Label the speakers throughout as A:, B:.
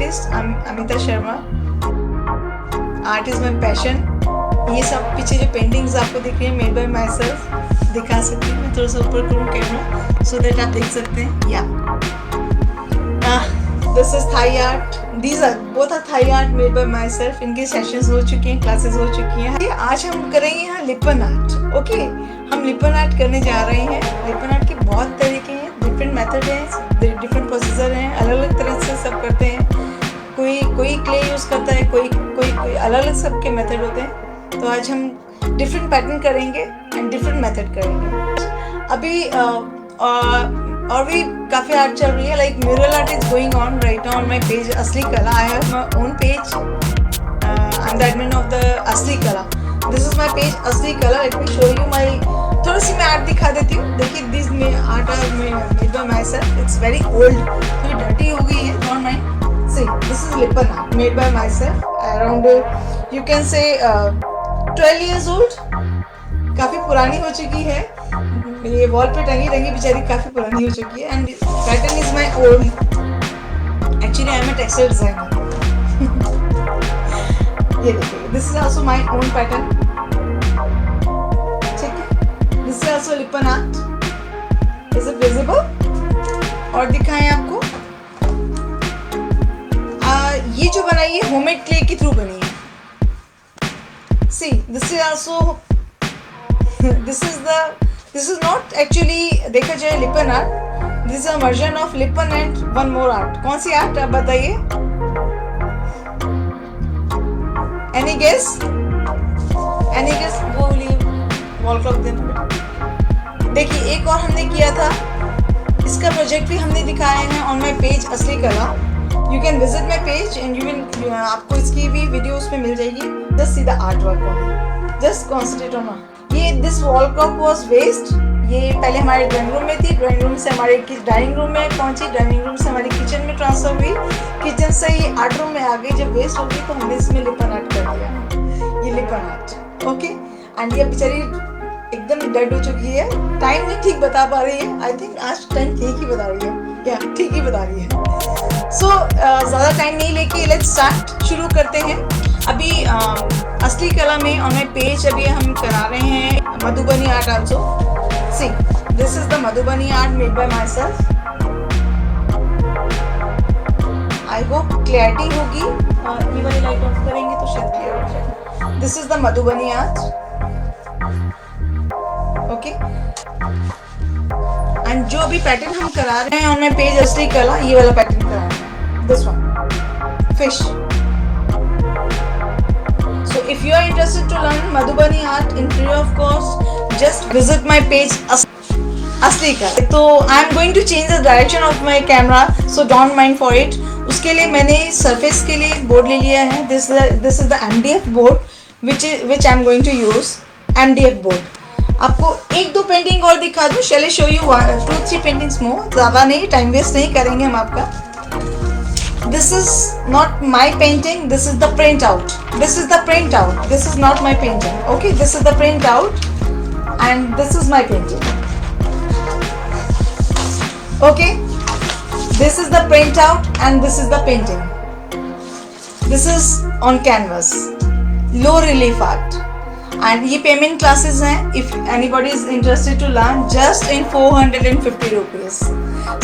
A: Artist, Amita Sharma. Art is my passion. ये सब पीछे जो पेंटिंग्स आपको दिख रही है मेड बाय माई सेल्फ, दिखा सकती हूँ मैं, थोड़ा सा ऊपर करूँ कैमरा सो दैट आप देख सकते हैं। या this is Thai art, these are both are Thai art made by my self. इनके सेशंस हो चुके हैं, क्लासेस हो चुकी हैं। आज हम करेंगे यहाँ लिपन आर्ट। ओके, हम लिपन आर्ट करने जा रहे हैं। लिपन आर्ट के बहुत तरीके हैं, डिफरेंट मेथड हैं, डिफरेंट प्रोसीजर हैं, अलग अलग तरह से सब करते हैं। कोई क्ले यूज़ करता है, कोई अलग अलग सबके मेथड होते हैं। तो आज हम डिफरेंट पैटर्न करेंगे एंड डिफरेंट मेथड करेंगे। अभी और भी काफ़ी आर्ट चल रही है, like mural art is going on right now on my page असली कला। I have my own page, I am the admin of the असली कला। दिस इज माई पेज असली कला। लेट मी शो यू माई, थोड़ी सी मैं आर्ट दिखा देती हूँ। देखिए दिस में art are made by my self. It's very old, थोड़ी डर्टी हो गई है, don't mind. See this is lippan art made by my self, around you can say 12 years old। काफ़ी पुरानी हो चुकी है, ये वॉल पे टंगी बेचारी काफ़ी पुरानी हो चुकी है। And pattern is my own, actually I am a textile designer. ये देखिए, this is also my own pattern. ठीक है, this is also लिपन art. Is it visible? और दिखाएं आपको, ये जो बनाई है होममेड क्ले के थ्रू बनी है। See, this is also this is not actually देखा जाए Lippan art, this is a version of Lippan and one more art। कौन सी आर्ट आप बताइए? Any guess? बोलिए, वॉल क्लॉक देना। देखिए एक और हमने किया था, इसका प्रोजेक्ट भी हमने दिखाया है ऑन माई पेज असली कला। You can visit my page and you will, आपको इसकी भी वीडियो उसमें मिल जाएगी। Just see the art work on, just concentrate on. ये this wall clock was waste. ये पहले हमारे ड्राइंग रूम में थी, ड्राइंग रूम से हमारे डाइनिंग रूम में पहुंची, डाइनिंग रूम से हमारी किचन में ट्रांसफर हुई, किचन से ये आर्ट रूम में आ गई। जब वेस्ट हो गई तो हमने इसमें लिपन आर्ट कर दिया, ये लिपन आर्ट। ओके, एंड ये बेचारी एकदम डेड हो चुकी है। टाइम नहीं ठीक बता पा रही है, आई थिंक आज टाइम ठीक ही बता रही है, या ठीक ही बता रही है। सो ज़्यादा टाइम नहीं लेके लेट्स स्टार्ट, शुरू करते हैं। अभी असली कला में ऑन माई पेज अभी हम करा रहे हैं Madhubani art also. C this is the Madhubani art made by my self. I hope clarity होगी, ये वाली लाइट ऑफ करेंगे तो शायद क्लियर हो जाए। This is the Madhubani art. Okay, and जो अभी पैटर्न हम करा रहे हैं ऑन माई पेज असली कला, ये वाला पैटर्न करा रहे हैं, this one fish. So if you are interested to learn Madhubani art in free of cost, just visit my page असली कला। तो I am going to change the direction of my camera, so don't mind for it। उसके लिए मैंने surface के लिए board ले लिया है। This is the MDF board which I am going to use, MDF board। आपको एक दो पेंटिंग और दिखा दूँ, shall I show you 2-3 paintings more? ज़्यादा नहीं, टाइम वेस्ट नहीं करेंगे हम आपका। This is not my painting, this is the print out. This is the print out. This is not my painting. Okay, this is the print out and this is my painting. Okay, this is the print out and this is the painting. This is on canvas. Low relief art. And ये payment classes हैं। If anybody is interested to learn, just in 450 rupees.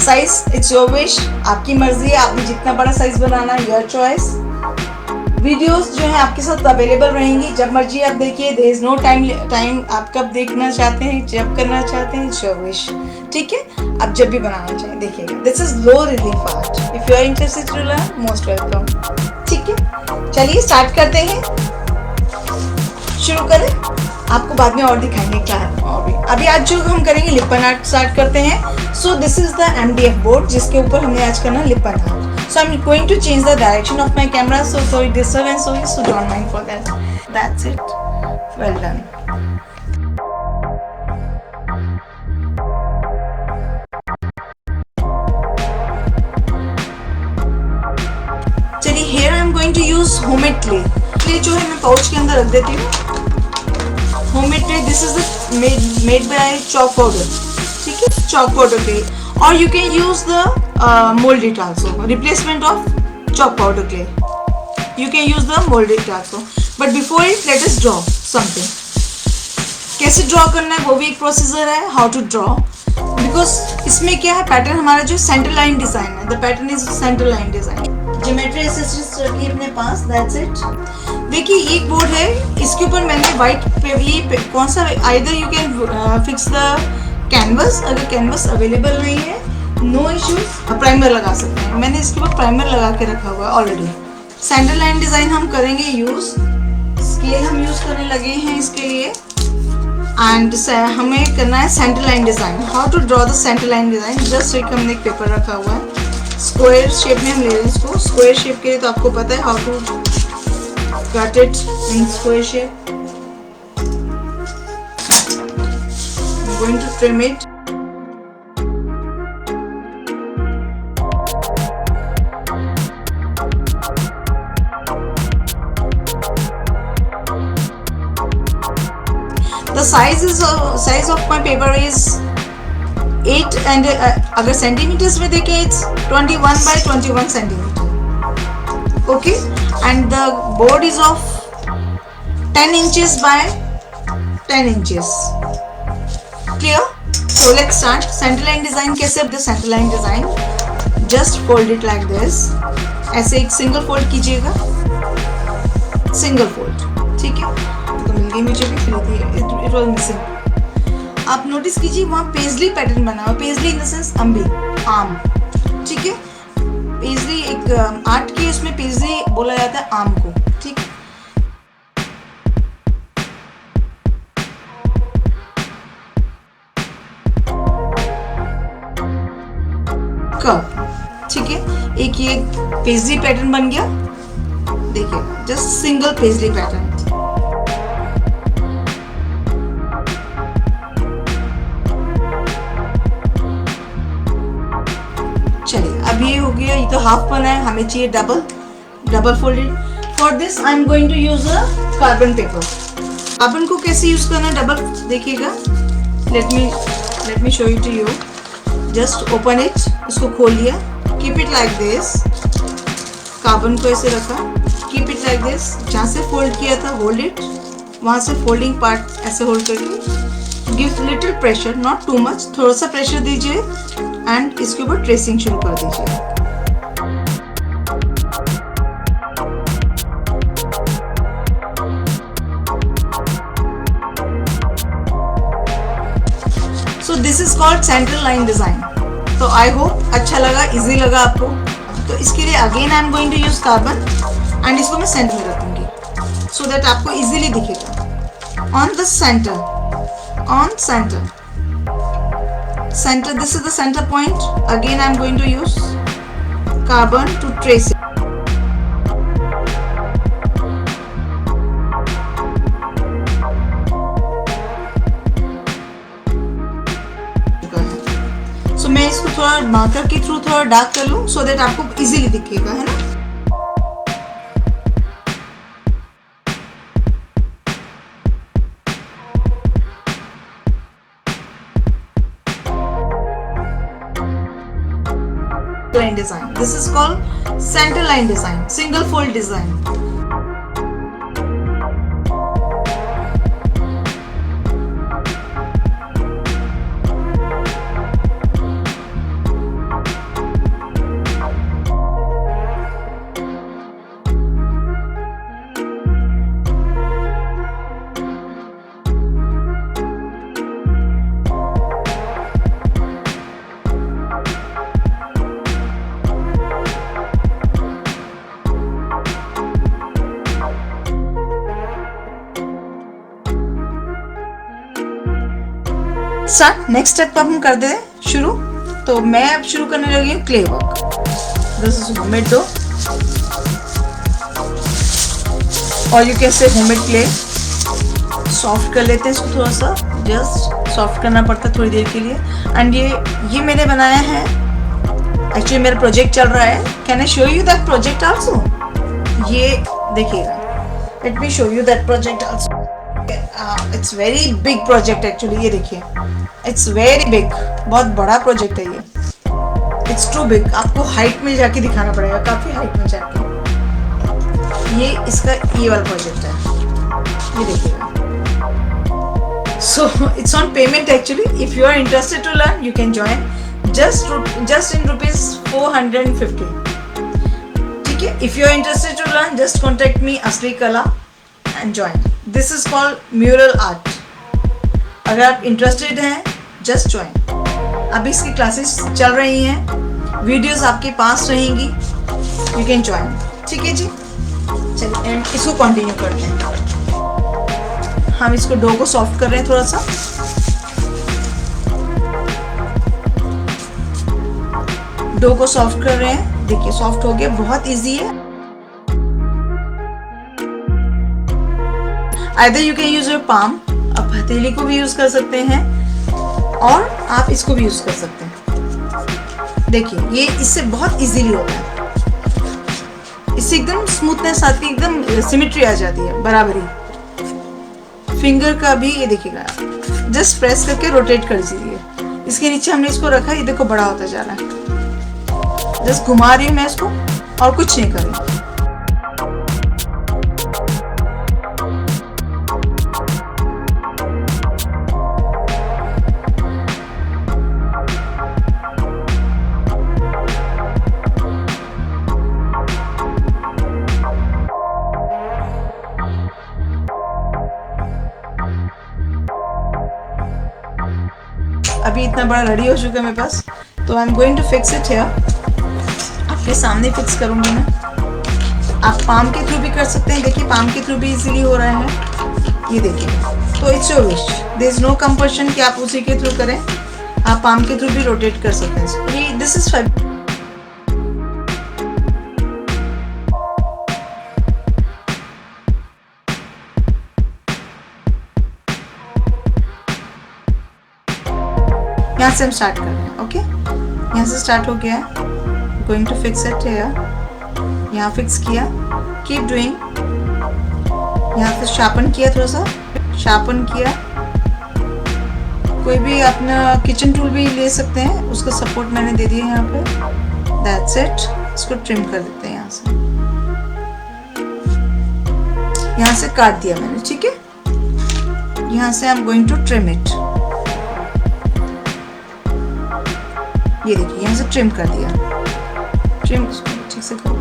A: Size it's your wish, आपकी मर्जी है, आपने जितना बड़ा size बनाना है, your choice. Videos जो है आपके साथ अवेलेबल रहेंगी, जब मर्जी आप देखिए। देयर इज नो टाइम, आप कब देखना चाहते हैं, जब करना चाहते हैं, इट्स योर विश। ठीक है, आप जब भी बनाना चाहें देखिएगा। This is low relief art. If you are interested to learn, most welcome. ठीक है, चलिए स्टार्ट करते हैं, शुरू करें। आपको बाद में और दिखाएंगे क्या है। और भी अभी आज जो हम करेंगे लिपन आर्ट स्टार्ट करते हैं। So this is the MDF board जिसके ऊपर हमने आज करना Lippan art. So I am going to change the direction of my camera, so disturbance होगी, so don't mind for that. That's it, well done. चलिए, here I am going to use homemade clay जो है मैं pouch के अंदर रख देती हूँ। Homemade clay, this is the made by chalk powder. ठीक है, चॉक पाउडर क्ले, और you can use the mould it also, replacement of chalk powder clay. You can use the molded clay also. But before it, let us draw something. कैसे draw करना है वो भी एक procedure है, how to draw. Because इसमें क्या है, पैटर्न हमारा जो सेंटर लाइन डिजाइन है, the pattern is centre line design. Geometry assistance रखिए अपने पास, दैट्स इट. देखिए एक बोर्ड है, इसके ऊपर मैंने व्हाइट पे ये कौन सा, either you can fix the canvas. अगर कैनवस अवेलेबल नहीं है, नो इश्यूज, प्राइमर लगा सकते हैं. मैंने इसके ऊपर प्राइमर लगा के रखा हुआ है ऑलरेडी. सेंटर लाइन डिजाइन हम करेंगे यूज, स्केल हम यूज करने लगे हैं इसके लिए. एंड हमें करना है centre line design. How to draw the centre line design, just एक हमने एक पेपर रखा हुआ है, स्क्वायर शेप में हम ले रहे हैं इसको. स्क्वायर शेप के लिए तो आपको पता है how to cut it in square shape. Going to trim it. The size of my paper is 8 and अगर सेंटीमीटर्स में देखें it's 21 by 21 centimeter. Okay, and the board is of 10 inches by 10 inches. Clear? So let's start. Center line design कैसे? अब the center line design, just fold it like this. ऐसे एक single fold कीजिएगा, single fold. ठीक है, तो मिल गई मुझे भी, इट वाज मिसिंग. आप नोटिस कीजिए वहाँ पेजली पैटर्न बना हुआ. पेजली इन द सेंस अम्बी, आम. ठीक है, पेजली एक आर्ट की, उसमें पेजली बोला जाता है आम को. ठीक, कप. ठीक है, एक ये पेजली पैटर्न बन गया. देखिए जस्ट सिंगल पेजली पैटर्न. चलिए अब ये हो गया, ये तो हाफ बना है, हमें चाहिए double folded. For this I am going to use a carbon paper. Carbon को कैसे यूज करना है डबल, देखिएगा. Let me show you to you. Just open it, इसको खोल लिया, keep it like this. Carbon को ऐसे रखा, कीप इट लाइक दिस. जहाँ से फोल्ड किया था होल्ड इट, वहाँ से फोल्डिंग पार्ट ऐसे होल्ड करके give little pressure, not too much, थोड़ा सा प्रेशर दीजिए एंड इसके ऊपर ट्रेसिंग शुरू कर दीजिए. सो this is called central line design. तो आई होप अच्छा लगा, इजी लगा आपको. तो इसके लिए again I am going to use carbon and इसको मैं सेंटर में रखूंगी सो दैट आपको इजीली दिखेगा. On the centre, on centre, center, this is the center point. Again I am going to use carbon to trace it. So मैं इसको थोड़ा marker के थ्रू थोड़ा डार्क कर लूँ so that आपको इजीली दिखेगा, है ना. Line design. This is called center line design, single fold design. Start. Next step अब हम कर दे शुरू. तो मैं अब शुरू करने लगी हूँ clay work. This is homemade dough और you can say homemade clay. Soft कर लेते हैं इसको थोड़ा सा, जस्ट सॉफ्ट करना पड़ता है थोड़ी देर के लिए. एंड ये मैंने बनाया है, एक्चुअली मेरा प्रोजेक्ट चल रहा है. Can I show you that project also? ये देखिएगा, let me show you that project also. It's very big project actually. ये देखिए, इट्स वेरी बिग, बहुत बड़ा प्रोजेक्ट है ये. इट्स टू बिग, आपको हाइट में जाके दिखाना पड़ेगा, काफ़ी हाइट में जाके। ये इसका ये वाला प्रोजेक्ट है, ये देखिएगा। So it's on payment actually. If you are interested to learn you can join just in rupees 450. ठीक है, if you are interested to learn just contact me असली कला and join. This is called mural art. अगर आप interested हैं just join. अभी इसकी classes चल रही हैं, वीडियोस आपके पास रहेंगी, you can join. ठीक है जी, चलिए इसको कंटिन्यू करते हैं। हम इसको डो को सॉफ्ट कर रहे हैं थोड़ा सा। डो को सॉफ्ट कर रहे हैं, देखिए सॉफ्ट हो गया, बहुत इजी है। Either you can use your palm, आप हथेली को भी यूज कर सकते हैं और आप इसको भी यूज कर सकते हैं। देखिए ये इससे बहुत इजीली होता है, इससे एकदम स्मूथनेस आती है, एकदम सिमेट्री आ जाती है, बराबरी। फिंगर का भी ये देखिएगा, जस्ट प्रेस करके रोटेट कर दीजिए। इसके नीचे हमने इसको रखा, ये देखो बड़ा होता जा रहा है। जस्ट घुमा रही हूँ मैं इसको और कुछ नहीं कर रही। अभी इतना बड़ा रेडी हो चुका है मेरे पास, तो I am going to fix it here. आपके सामने फिक्स करूंगी मैं, आप पाम के थ्रू भी कर सकते हैं। देखिए पाम के थ्रू भी इजीली हो रहा है, ये देखिए। तो it's your wish, there is no compulsion कि आप उसी के थ्रू करें, आप पाम के थ्रू भी रोटेट कर सकते हैं। ये दिस इज यहाँ से हम स्टार्ट कर रहे हैं। ओके, यहाँ से स्टार्ट हो गया है। Going to fix it here, यहाँ फिक्स किया, कीप डूइंग। यहाँ से शार्पन किया, थोड़ा सा शार्पन किया। कोई भी अपना किचन टूल भी ले सकते हैं, उसका सपोर्ट मैंने दे दिया यहाँ पे। दैट्स इट, इसको ट्रिम कर देते हैं यहाँ से। यहाँ से काट दिया मैंने, ठीक है। यहाँ से I am going to trim it. ये देखिए यहाँ से ट्रिम कर दिया, ट्रिम ठीक से करो।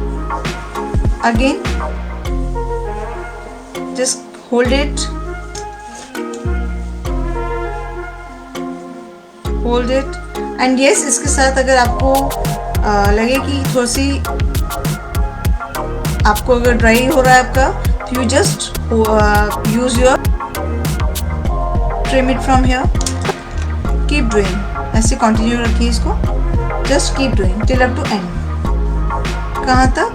A: Again just hold it, hold it and yes. इसके साथ अगर आपको लगे कि थोड़ी सी आपको अगर ड्राई हो रहा है आपका, तो you just use your trim it from here. Keep doing, ऐसे कंटिन्यू रखिए इसको, just keep doing till up to end. कहाँ तक?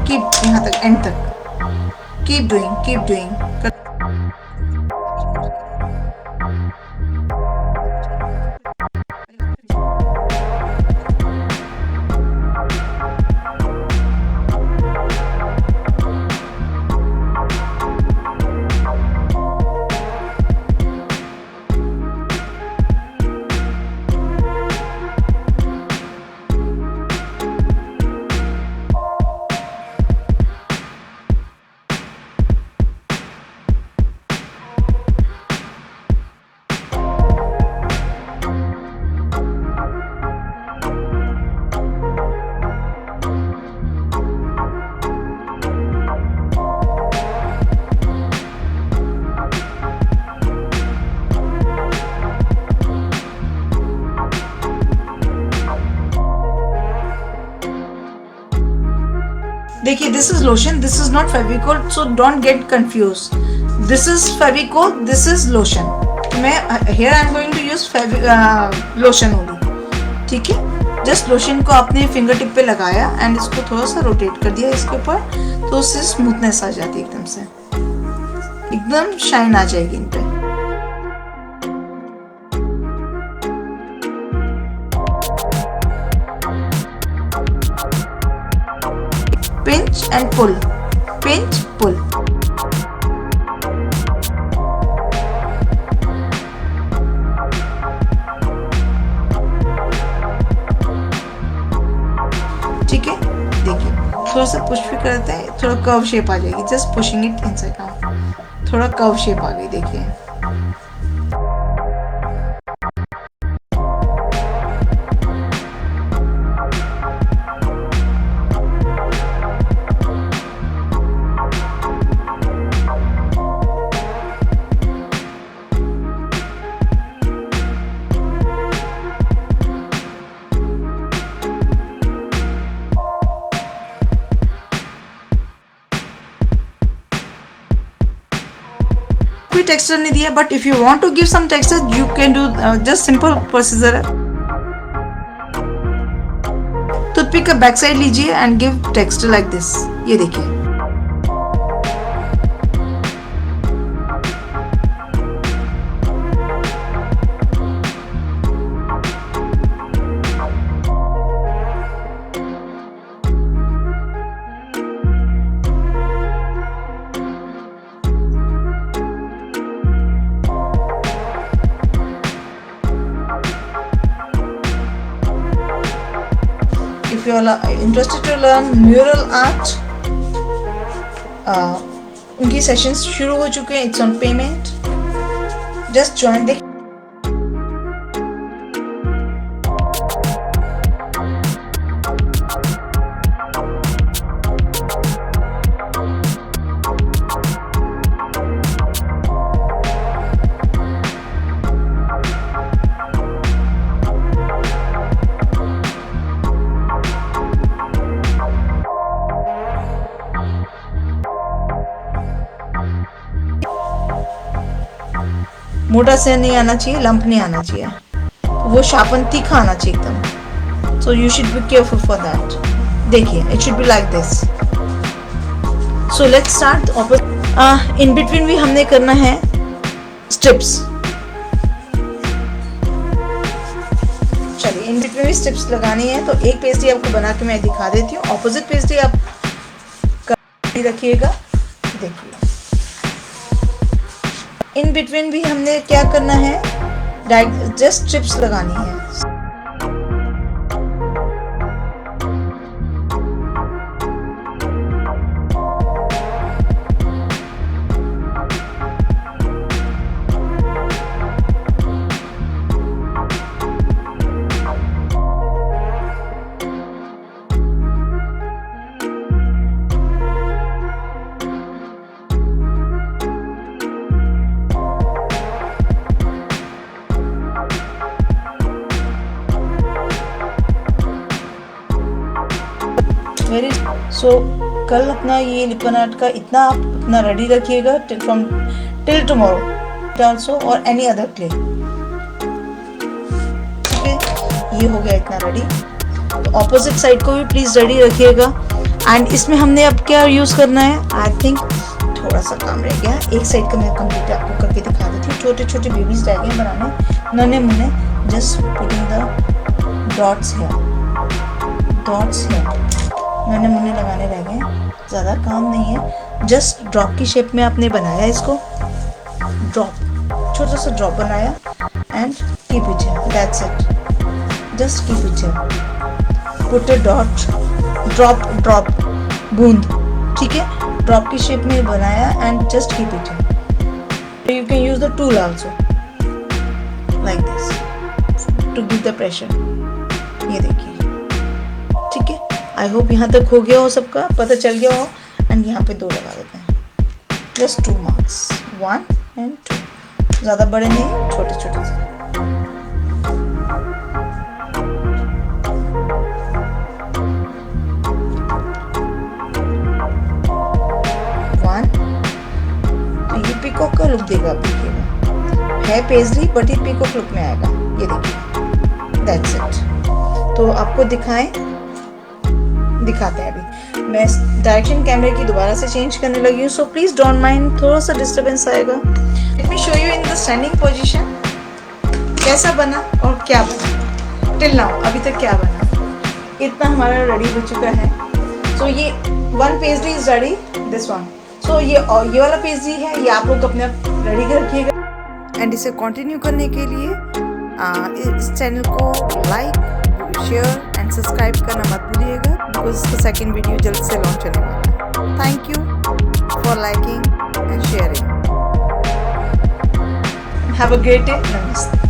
A: कीप, यहाँ तक, एंड तक। Keep doing, keep doing. देखिए this is lotion, this is not Fevicol, so don't get confuse. This is Fevicol, this is lotion. मैं here I am going to use lotion only, ठीक है। Just lotion को अपने finger tip पे लगाया and इसको थोड़ा सा रोटेट कर दिया इसके ऊपर, तो उससे स्मूथनेस आ जाती है, एकदम से एकदम शाइन आ जाएगी इन पे। Pinch and pull, pinch, pull. थोड़ा सा पुश भी करते हैं, थोड़ा कर्व शेप आ जाएगी, just pushing it inside out, थोड़ा कर्व शेप आ गई, देखिए। कोई टेक्सचर नहीं दिया, but if you want to give some texture you can do just simple procedure है। टूथपिक का बैक साइड लीजिए and give texture like this, ये देखिए। If you are interested to learn mural art, उनकी sessions शुरू हो चुके हैं, it's on payment, just join. मोटा से नहीं आना चाहिए, लंप नहीं आना चाहिए, वो शार्पन तीखा आना चाहिए एकदम। So you should be careful for that. देखिए it should be like this. So let's start. In between भी हमने करना है स्ट्रिप्स। चलिए इन बिटवीन भी स्ट्रिप्स लगानी है, तो एक पेस्ट्री आपको बना के मैं दिखा देती हूँ। ऑपोजिट पेस्ट्री आप रखिएगा। देखिए इन बिटवीन भी हमने क्या करना है, जस्ट स्ट्रिप्स लगानी है। वेरी सो कल अपना ये लिपन आर्ट का इतना आप अपना रेडी रखिएगा टिल टुमारो ऑल्सो और एनी अदर क्ले। ठीक है, ये हो गया इतना रेडी। तो ऑपोजिट साइड को भी प्लीज रेडी रखिएगा। एंड इसमें हमने अब क्या यूज करना है, आई थिंक थोड़ा सा काम रह गया। एक साइड का मैं कंप्लीट आपको करके दिखा देती हूँ। छोटे छोटे बेबीज रह गए बनाने, नन्हे मुन्ने, just putting the dots here, मैंने मुन्ने लगाने रह गए, ज़्यादा काम नहीं है। जस्ट ड्रॉप की शेप में आपने बनाया इसको, ड्रॉप, छोटा सा ड्रॉप बनाया and keep it here, that's it, just keep it here, put a dot, drop बूंद, ठीक है, ड्रॉप की शेप में बनाया and just keep it here. You can use the tool also like this to give the pressure. ये देखिए, ठीक है। आई होप यहाँ तक हो गया हो, सबका पता चल गया हो। एंड यहाँ पे 2 लगा देते हैं, जस्ट 2 मार्क्स, 1 and 2, ज़्यादा बड़े नहीं, छोटे छोटे से। तो ये पीकॉक का लुक देगा, देखिएगा है पेजरी बट ये पीकॉक लुक में आएगा। ये देखिए, दैट्स इट। तो आपको दिखाते हैं। अभी मैं डायरेक्शन कैमरे की दोबारा से चेंज करने लगी हूँ, सो प्लीज डोंट माइंड, थोड़ा सा डिस्टर्बेंस आएगा। Late me show you in the standing position कैसा बना और क्या बना टिल नाउ, अभी तक क्या बना। इतना हमारा रेडी हो चुका है। सो ये 1 pastry is ready, this one. So ये वाला पेस्ट्री है, ये आप लोग अपने रेडी कर रखिएगा। एंड इसे कंटिन्यू करने के लिए इस चैनल को लाइक, शेयर एंड सब्सक्राइब करना मत भूलिएगा। बिकॉज इसका सेकेंड वीडियो जल्द से लॉन्च होने वाला है। Thank you for liking and sharing. Have a great day. नमस्ते।